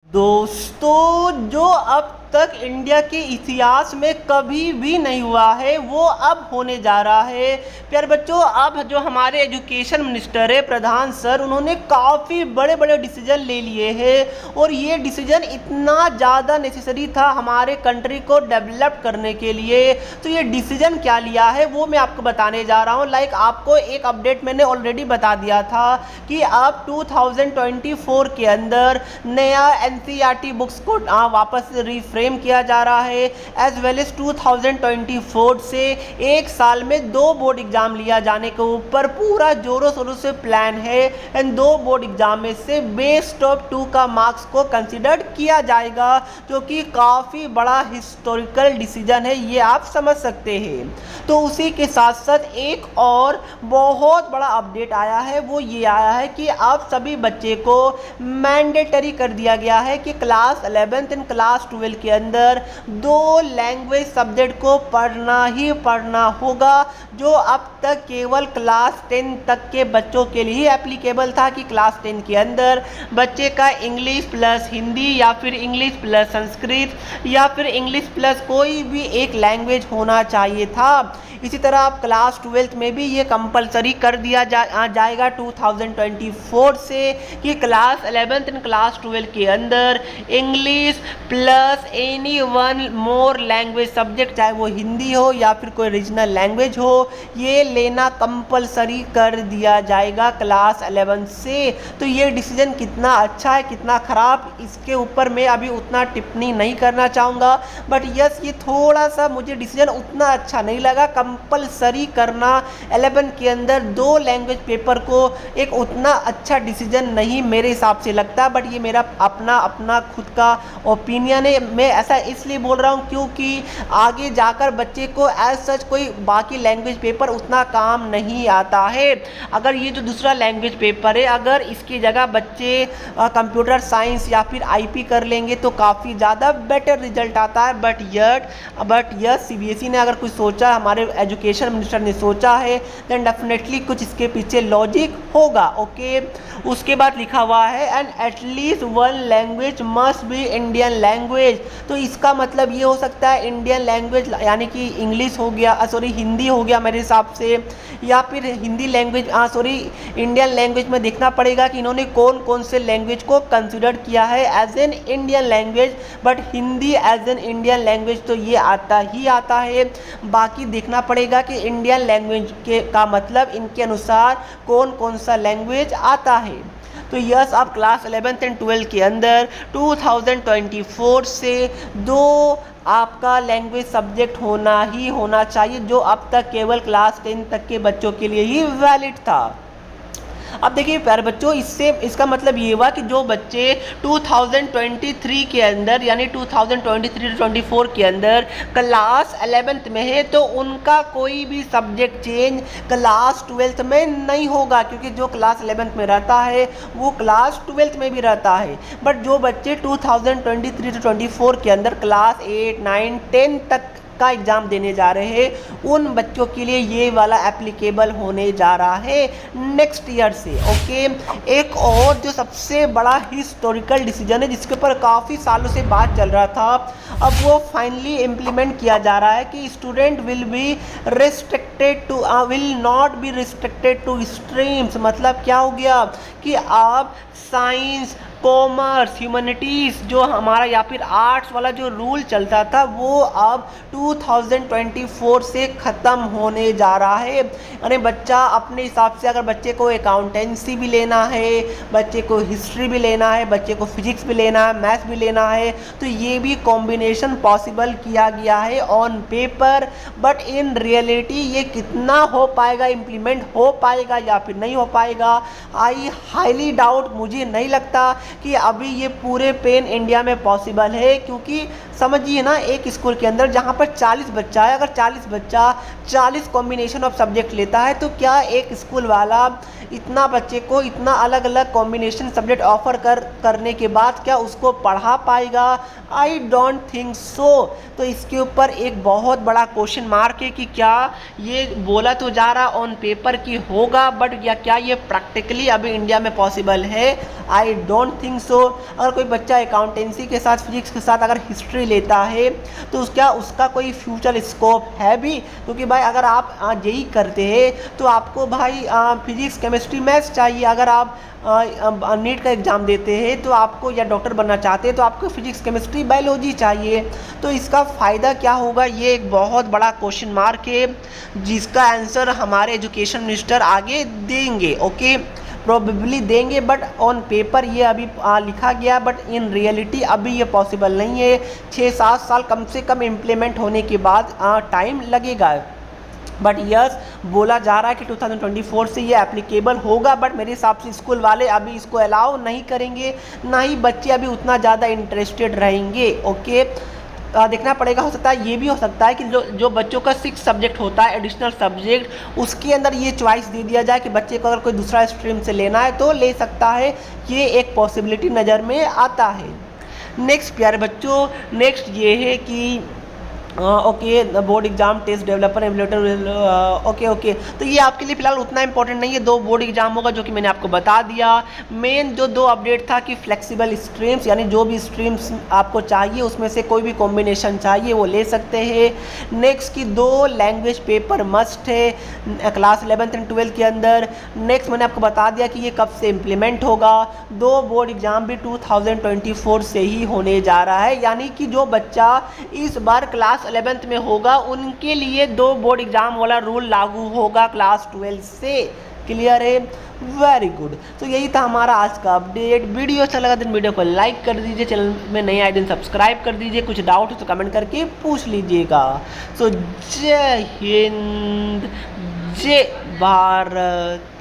दोस्तों, जो अब तक इंडिया के इतिहास में कभी भी नहीं हुआ है वो अब होने जा रहा है। प्यारे बच्चों, अब जो हमारे एजुकेशन मिनिस्टर है प्रधान सर, उन्होंने काफ़ी बड़े बड़े डिसीजन ले लिए हैं और ये डिसीजन इतना ज़्यादा नेसेसरी था हमारे कंट्री को डेवलप करने के लिए। तो ये डिसीजन क्या लिया है वो मैं आपको बताने जा रहा हूँ। लाइक आपको एक अपडेट मैंने ऑलरेडी बता दिया था कि अब 2024 के अंदर नया एनसीईआरटी बुक्स को वापस रिफ्रेम किया जा रहा है। एज वेल एज 2024 से एक साल में 2 बोर्ड एग्जाम लिया जाने के ऊपर पूरा जोरों शोरों से प्लान है। एंड 2 बोर्ड एग्जाम में से बेस्ट ऑफ 2 का मार्क्स को कंसिडर किया जाएगा, जो कि काफ़ी बड़ा हिस्टोरिकल डिसीजन है, ये आप समझ सकते हैं। तो उसी के साथ साथ एक और बहुत बड़ा अपडेट आया है, वो ये आया है कि अब सभी बच्चे को मैंडेटरी कर दिया गया है कि क्लास 11th एंड क्लास 12 के अंदर 2 लैंग्वेज सब्जेक्ट को पढ़ना ही पढ़ना होगा, जो अब तक केवल क्लास 10 तक के बच्चों के लिए ही एप्लीकेबल था कि क्लास 10 के अंदर बच्चे का इंग्लिश प्लस हिंदी या फिर इंग्लिश प्लस संस्कृत या फिर इंग्लिश प्लस कोई भी एक लैंग्वेज होना चाहिए था। इसी तरह अब क्लास 12th में भी ये कंपलसरी कर दिया जाएगा 2024 से कि क्लास 11th एंड क्लास 12 के अंदर English plus any one more language subject, चाहे वो हिंदी हो या फिर कोई रीजनल लैंग्वेज हो, ये लेना कंपलसरी कर दिया जाएगा क्लास 11 से। तो ये डिसीजन कितना अच्छा है कितना ख़राब, इसके ऊपर मैं अभी उतना टिप्पणी नहीं करना चाहूँगा, बट यस ये थोड़ा सा मुझे डिसीजन उतना अच्छा नहीं लगा। कंपलसरी करना 11 के अंदर 2 लैंग्वेज पेपर को एक उतना अच्छा डिसीजन नहीं मेरे हिसाब से लगता, बट ये मेरा अपना खुद का ओपिनियन है। मैं ऐसा इसलिए बोल रहा हूँ क्योंकि आगे जाकर बच्चे को एज सच कोई बाकी लैंग्वेज पेपर उतना काम नहीं आता है। अगर ये जो दूसरा लैंग्वेज पेपर है, अगर इसकी जगह बच्चे कंप्यूटर साइंस या फिर आईपी कर लेंगे तो काफ़ी ज़्यादा बेटर रिजल्ट आता है। बट यह सीबीएसई ने अगर कुछ सोचा, हमारे एजुकेशन मिनिस्टर ने सोचा है, देन डेफिनेटली कुछ इसके पीछे लॉजिक होगा। ओके, उसके बाद लिखा हुआ है and at least 1 language must be Indian language. तो इसका मतलब ये हो सकता है इंडियन लैंग्वेज यानी कि इंग्लिश हो गया, हिंदी हो गया मेरे हिसाब से, या फिर हिंदी लैंग्वेज इंडियन लैंग्वेज में देखना पड़ेगा कि इन्होंने कौन कौन से लैंग्वेज को कंसिडर किया है as an Indian language. But Hindi as an Indian language तो ये आता ही आता है। बाकी देखना पड़ेगा कि इंडियन लैंग्वेज का मतलब इनके अनुसार कौन कौन सा लैंग्वेज आता है। तो यस, आप क्लास 11th एंड 12 के अंदर 2024 से 2 आपका लैंग्वेज सब्जेक्ट होना ही होना चाहिए, जो अब तक केवल क्लास 10 तक के बच्चों के लिए ही वैलिड था। अब देखिए प्यारे बच्चों, इसका मतलब ये हुआ कि जो बच्चे 2023 के अंदर यानी 2023-24 के अंदर क्लास 11th में है तो उनका कोई भी सब्जेक्ट चेंज क्लास 12th में नहीं होगा, क्योंकि जो क्लास 11th में रहता है वो क्लास 12th में भी रहता है। बट जो बच्चे 2023-24 के अंदर क्लास 8, 9, 10 तक का एग्ज़ाम देने जा रहे हैं, उन बच्चों के लिए ये वाला एप्लीकेबल होने जा रहा है नेक्स्ट ईयर से। ओके, एक और जो सबसे बड़ा हिस्टोरिकल डिसीजन है जिसके ऊपर काफ़ी सालों से बात चल रहा था, अब वो फाइनली इम्प्लीमेंट किया जा रहा है कि student will not be restricted two streams. मतलब क्या हो गया कि आप साइंस, कॉमर्स, ह्यूमैनिटीज़ जो हमारा या फिर आर्ट्स वाला जो रूल चलता था वो अब 2024 से ख़त्म होने जा रहा है। यानी बच्चा अपने हिसाब से, अगर बच्चे को अकाउंटेंसी भी लेना है, बच्चे को हिस्ट्री भी लेना है, बच्चे को फिजिक्स भी लेना है, मैथ्स भी लेना है, तो ये भी कॉम्बिनेशन पॉसिबल किया गया है on paper. But in reality ये कितना हो पाएगा, इम्प्लीमेंट हो पाएगा या फिर नहीं हो पाएगा, आई हाईली डाउट। मुझे नहीं लगता कि अभी ये पूरे पेन इंडिया में पॉसिबल है, क्योंकि समझिए ना, एक स्कूल के अंदर जहाँ पर 40 बच्चा है, अगर 40 बच्चा 40 कॉम्बिनेशन ऑफ सब्जेक्ट लेता है तो क्या एक स्कूल वाला इतना बच्चे को इतना अलग अलग कॉम्बिनेशन सब्जेक्ट ऑफर करने के बाद क्या उसको पढ़ा पाएगा? I don't think so. तो इसके ऊपर एक बहुत बड़ा क्वेश्चन मार्क है कि क्या ये बोला तो जा रहा ऑन पेपर की होगा, बट या क्या ये प्रैक्टिकली अभी इंडिया में पॉसिबल है, आई डोंट थिंक सो। अगर कोई बच्चा अकाउंटेंसी के साथ फिजिक्स के साथ अगर हिस्ट्री लेता है तो उसका कोई फ्यूचर स्कोप है भी? क्योंकि भाई अगर आप जेई करते हैं तो आपको भाई फिजिक्स केमिस्ट्री मैथ्स चाहिए। अगर आप नीट का एग्ज़ाम देते हैं तो आपको, या डॉक्टर बनना चाहते हैं तो आपको फिजिक्स केमिस्ट्री बायोलॉजी चाहिए। तो इसका फ़ायदा क्या होगा, ये एक बहुत बड़ा क्वेश्चन मार्क है जिसका आंसर हमारे एजुकेशन मिनिस्टर आगे देंगे। ओके, प्रोबेबली देंगे, बट ऑन पेपर ये अभी लिखा गया, बट इन रियलिटी अभी ये पॉसिबल नहीं है। 6-7 साल कम से कम इम्प्लीमेंट होने के बाद टाइम लगेगा। बट यस, बोला जा रहा है कि 2024 से ये एप्लीकेबल होगा, बट मेरे हिसाब से स्कूल वाले अभी इसको अलाउ नहीं करेंगे, ना ही बच्चे अभी उतना ज़्यादा इंटरेस्टेड रहेंगे। ओके, देखना पड़ेगा। हो सकता है ये भी हो सकता है कि जो बच्चों का 6 सब्जेक्ट होता है एडिशनल सब्जेक्ट, उसके अंदर ये चॉइस दे दिया जाए कि बच्चे को अगर कोई दूसरा स्ट्रीम से लेना है तो ले सकता है। ये एक पॉसिबिलिटी नज़र में आता है। नेक्स्ट प्यारे बच्चों, नेक्स्ट ये है कि okay, board exam test developer emulator. Okay, तो ये आपके लिए फिलहाल उतना इंपॉर्टेंट नहीं है। 2 बोर्ड एग्जाम होगा जो कि मैंने आपको बता दिया। मेन जो 2 अपडेट था कि फ्लेक्सिबल स्ट्रीम्स, यानी जो भी स्ट्रीम्स आपको चाहिए उसमें से कोई भी कॉम्बिनेशन चाहिए वो ले सकते हैं। नेक्स्ट की 2 लैंग्वेज पेपर मस्ट है क्लास 11th एंड 12th के अंदर। नेक्स्ट मैंने आपको बता दिया कि ये कब से इम्प्लीमेंट होगा। 2 बोर्ड एग्जाम भी 2024 से ही होने जा रहा है, यानी कि जो बच्चा इस बार क्लास 11th में होगा उनके लिए 2 बोर्ड एग्जाम वाला रूल लागू होगा क्लास 12 से। क्लियर है? Very good. तो यही था हमारा आज का अपडेट। वीडियो अच्छा लगा तो वीडियो को लाइक कर दीजिए, चैनल में नए आए दिन सब्सक्राइब कर दीजिए, कुछ डाउट हो तो कमेंट करके पूछ लीजिएगा। सो जय हिंद, जय भारत।